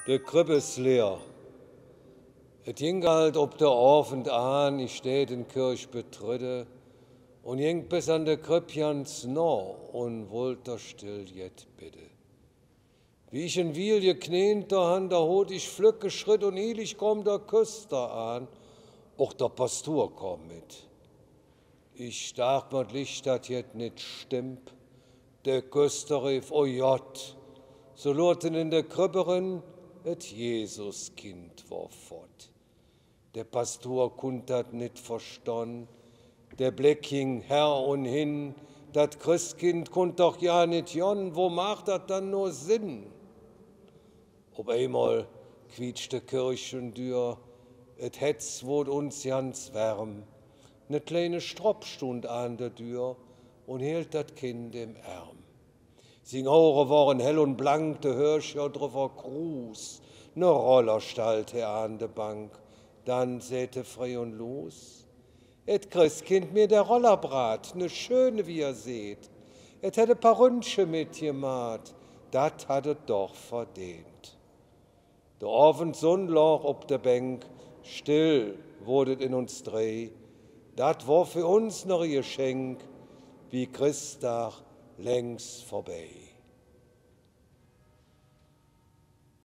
De Krippe ist leer. Et ging halt ob der Abend an, ich steh den Kirch betritte und ging bis an de Krippjans no und wollt da still jet bitte. Wie ich in Wiel geknänt da han, da hot ich Flöcke Schritt und eilig komm der Küster an, auch der Pastor komm mit. Ich stach mit Licht, dat jet nit stimmt. Der Küster rief, o Jott, so loten in der Kribberin, et Jesuskind war fort. Der Pastor kunt dat nit verstehn, der Blick ging her und hin, dat Christkind kunt doch ja nit jon, wo macht dat dann nur Sinn? Ob einmal quietschte Kirchentür, et hetz wot uns ganz wärm, ne kleine Stropp stund an der Tür und hielt dat Kind im Arm. Sing Augen waren hell und blank, de Hirscher drüber Gruß, ne Roller stalt her an de Bank, dann säte frei und los. Et Christkind mir der Rollerbrat, ne schöne wie ihr seht, et hätte paar Rünsche mitgemacht, dat hatte doch verdient. Der Abendsonn lag ob der Bank, still wurdet in uns drei, dat war für uns noch ihr Geschenk, wie Christach längst vorbei.